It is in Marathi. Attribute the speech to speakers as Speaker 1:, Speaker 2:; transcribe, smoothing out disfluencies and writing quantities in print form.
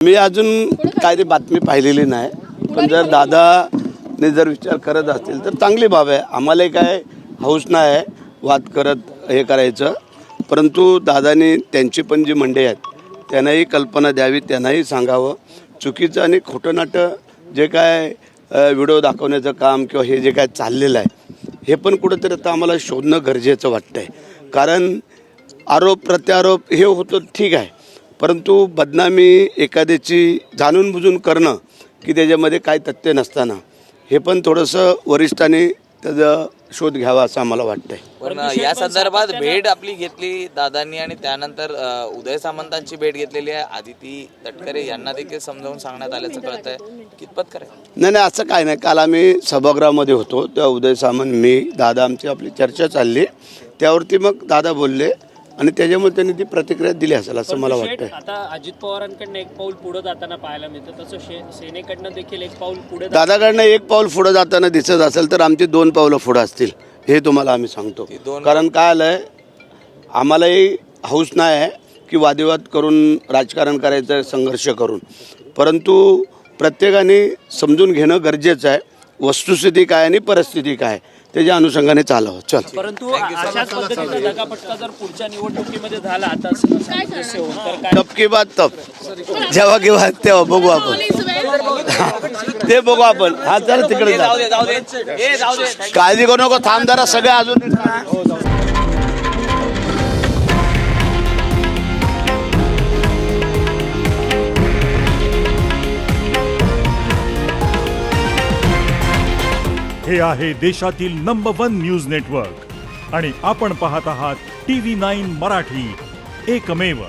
Speaker 1: मी अजून काय ती बातमी पाहिलेली नाही, पण जर दादाने जर विचार करत असतील तर चांगली बाब आहे. आम्हाला काय हौस नाही वाद करत हे करायचं, परंतु दादानी त्यांची पण जी मंडळी आहेत त्यांनाही कल्पना द्यावी, त्यांनाही सांगावं. चुकीचं आणि खोटं नाटं जे काय व्हिडिओ दाखवण्याचं काम किंवा हे जे काय चाललेलं आहे हे पण कुठंतरी आता आम्हाला शोधणं गरजेचं वाटतंय. कारण आरोप प्रत्यारोप हे होतं ठीक आहे, परंतु बदनामी एखाद्याची जाणून बुजून करणं की त्याच्यामध्ये काय तथ्य नसताना हे पण थोडंसं वरिष्ठांनी त्याचा शोध घ्यावा असं आम्हाला वाटतंय.
Speaker 2: पण या संदर्भात भेट आपली घेतली दादांनी आणि त्यानंतर उदय सामंतांची भेट घेतलेली आहे. आदिती तटकरे यांना देखील समजावून सांगण्यात आल्याचं कळतंय, कितपत खरं?
Speaker 1: नाही असं काय नाही. काल आम्ही सभागृहामध्ये होतो तेव्हा उदय सामंत, मी, दादा आमची आपली चर्चा चालली, त्यावरती मग दादा बोलले आणि त्याच्यामुळे त्यांनी ती प्रतिक्रिया दिली असेल असं मला वाटतं.
Speaker 3: आता अजित पवारांकडनं एक पाऊल पुढे जाताना पाहायला मिळतं, तसं सेनेकडनं देखील एक पाऊल पुढे.
Speaker 1: दादाकडनं एक पाऊल पुढे जाताना दिसत असेल तर आमची 2 पावलं पुढे असतील हे तुम्हाला आम्ही सांगतो. कारण काय आलंय, आम्हालाही हौस नाही आहे की वादविवाद करून राजकारण करायचं, संघर्ष करून, परंतु प्रत्येकाने समजून घेणं गरजेचं आहे. वस्तुस्थिती काय आणि परिस्थिती काय त्याच्या अनुषंगाने चालावं. चल.
Speaker 3: परंतु अशाच पद्धतीचा दगाफटका जर पुढच्या निवडणुकीमध्ये झाला आता सदस्य होऊन तर काय?
Speaker 1: तब की बात तब, जेव्हा किंवा तेव्हा बघू आपण, ते बघू आपण. हा चल तिकडे काळजी करू नको, थांब जरा सगळे अजून.
Speaker 4: हे आहे देशातील नंबर 1 न्यूज नेटवर्क आणि आपण पाहत आहात TV9 मराठी, एकमेव.